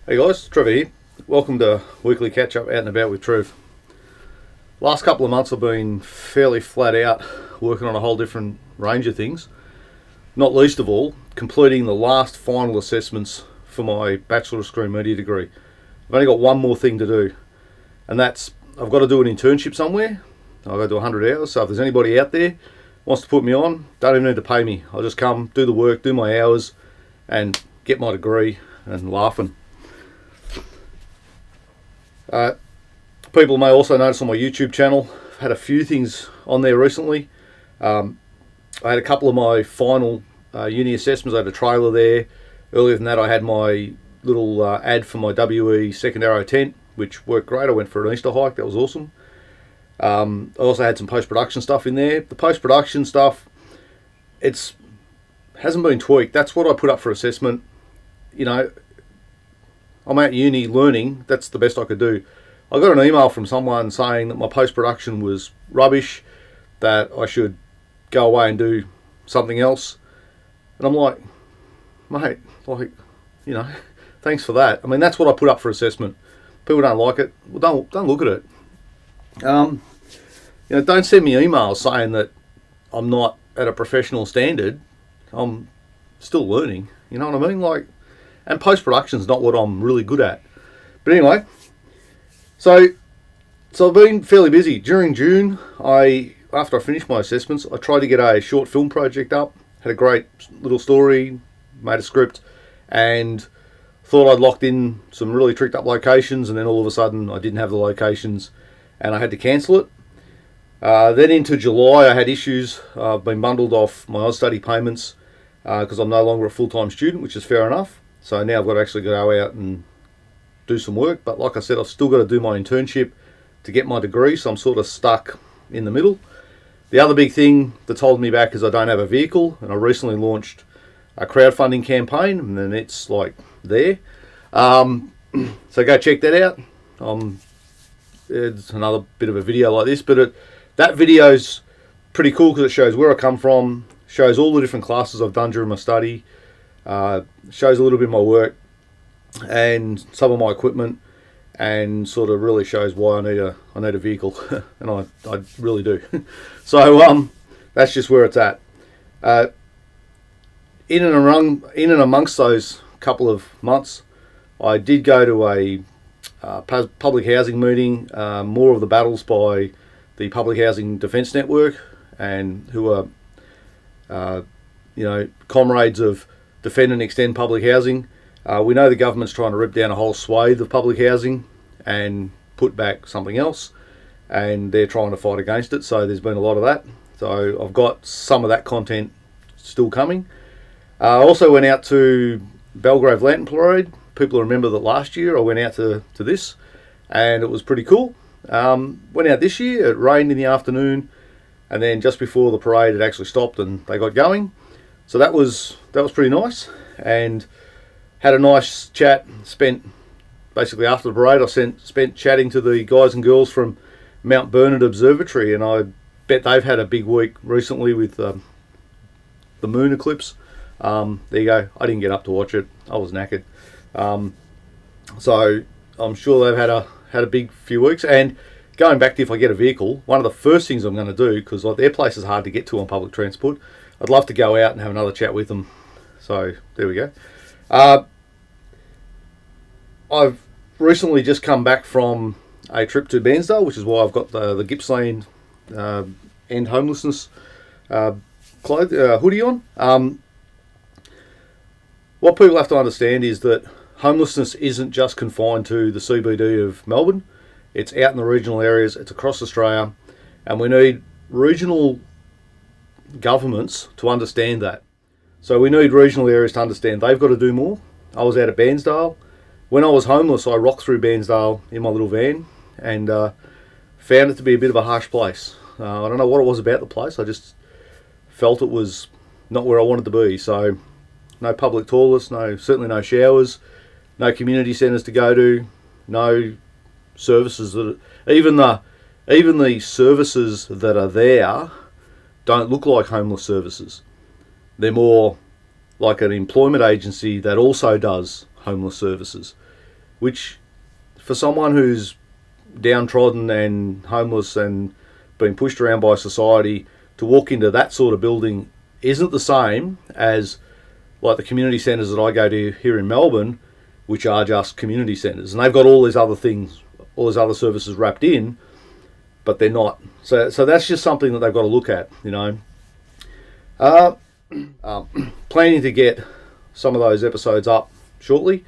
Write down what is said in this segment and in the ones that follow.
Hey guys, Trevor here. Welcome to Weekly Catch Up Out and About with Trev. Last couple of months I've been fairly flat out working on a whole different range of things. Not least of all, completing the last final assessments for my Bachelor of Screen Media degree. I've only got one more thing to do, and that's I've got to do an internship somewhere. I've got to do 100 hours, so if there's anybody out there wants to put me on, don't even need to pay me. I'll just come, do the work, do my hours, and get my degree and laughing. People may also notice on my YouTube channel, I've had a few things on there recently. I had a couple of my final uni assessments. I had a trailer there. Earlier than that, I had my little ad for my WE second arrow tent, which worked great. I went for an Easter hike. That was awesome. I also had some post-production stuff in there. The post-production stuff, hasn't been tweaked. That's what I put up for assessment. You know, I'm at uni learning. That's the best I could do. I got an email from someone saying that my post-production was rubbish, that I should go away and do something else. And I'm like, mate, thanks for that. I mean, that's what I put up for assessment. People don't like it. Well, don't look at it. Don't send me emails saying that I'm not at a professional standard. I'm still learning. You know what I mean? And post-production's not what I'm really good at. But anyway, so I've been fairly busy. During June, after I finished my assessments, I tried to get a short film project up. Had a great little story, made a script, and thought I'd locked in some really tricked up locations, and then all of a sudden I didn't have the locations and I had to cancel it. Then into July I had issues. I've been bundled off my Austudy payments because I'm no longer a full-time student, which is fair enough. So now I've got to actually go out and do some work. But like I said, I've still got to do my internship to get my degree, so I'm sort of stuck in the middle. The other big thing that's holding me back is I don't have a vehicle, and I recently launched a crowdfunding campaign, and then it's there. So go check that out. It's another bit of a video like this, but that video's pretty cool because it shows where I come from, shows all the different classes I've done during my study, shows a little bit of my work and some of my equipment, and sort of really shows why I need a vehicle, and I really do. So that's just where it's at. In and amongst those couple of months, I did go to a public housing meeting, more of the battles by the Public Housing Defence Network, and who are comrades of Defend and Extend Public Housing. We know the government's trying to rip down a whole swathe of public housing and put back something else, and they're trying to fight against it, so there's been a lot of that. So I've got some of that content still coming. I also went out to Belgrave Lantern Parade. People remember that last year I went out to this, and it was pretty cool. Went out this year, it rained in the afternoon, and then just before the parade it actually stopped and they got going. So that was pretty nice, and had a nice chat. Spent basically after the parade I spent chatting to the guys and girls from Burnett Observatory, and I bet they've had a big week recently with the moon eclipse. There you go. I didn't get up to watch it. I was knackered. So I'm sure they've had a big few weeks. And going back to if I get a vehicle, one of the first things I'm going to do, because their place is hard to get to on public transport, I'd love to go out and have another chat with them. So there we go. I've recently just come back from a trip to Bairnsdale, which is why I've got the Gippsland end homelessness hoodie on. What people have to understand is that homelessness isn't just confined to the CBD of Melbourne. It's out in the regional areas, it's across Australia, and we need regional governments to understand that. So we need regional areas to understand they've got to do more. I was out at Bairnsdale. When I was homeless, I rocked through Bairnsdale in my little van and found it to be a bit of a harsh place. I don't know what it was about the place, I just felt it was not where I wanted to be. So no public toilets, certainly no showers, no community centres to go to, no services even the services that are there don't look like homeless services. They're more like an employment agency that also does homeless services. which for someone who's downtrodden and homeless and being pushed around by society, to walk into that sort of building isn't the same as like the community centres that I go to here in Melbourne, which are just community centres, and they've got all these other things, all these other services wrapped in, but they're not. So that's just something that they've got to look at, you know. Planning to get some of those episodes up shortly.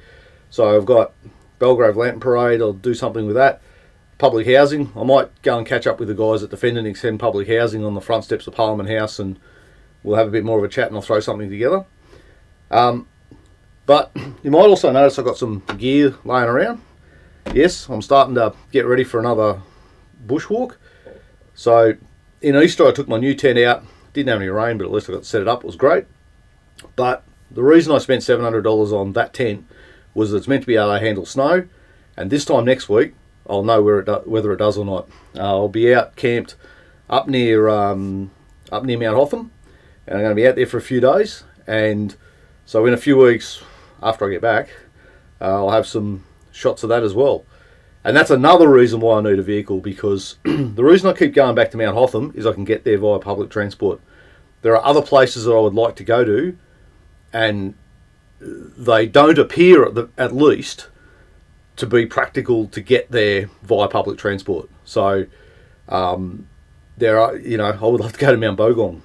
So I've got Belgrave Lantern Parade, I'll do something with that. Public housing, I might go and catch up with the guys at Defend and Extend Public Housing on the front steps of Parliament House, and we'll have a bit more of a chat and I'll throw something together. But you might also notice I've got some gear laying around. Yes, I'm starting to get ready for another bushwalk. So in Easter I took my new tent out. Didn't have any rain, but at least I got to set it up. It was great. But the reason I spent $700 on that tent was that it's meant to be able to handle snow. And this time next week, I'll know whether it does or not. I'll be out camped up near Mount Hotham, and I'm going to be out there for a few days. And so in a few weeks after I get back, I'll have some shots of that as well. And that's another reason why I need a vehicle, because the reason I keep going back to Mount Hotham is I can get there via public transport. There are other places that I would like to go to, and they don't appear at least to be practical to get there via public transport. So there are, you know, I would love to go to Mount Bogong.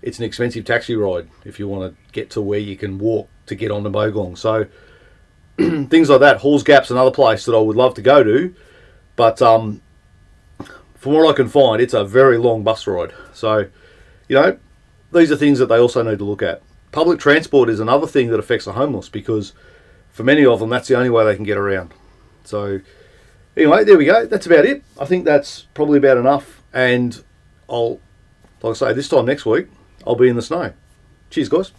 It's an expensive taxi ride if you want to get to where you can walk to get onto Bogong. So things like that. Halls Gap's another place that I would love to go to, but from what I can find, it's a very long bus ride. So, you know, these are things that they also need to look at. Public transport is another thing that affects the homeless, because for many of them, that's the only way they can get around. So anyway, there we go. That's about it. I think that's probably about enough. And like I say, this time next week, I'll be in the snow. Cheers, guys.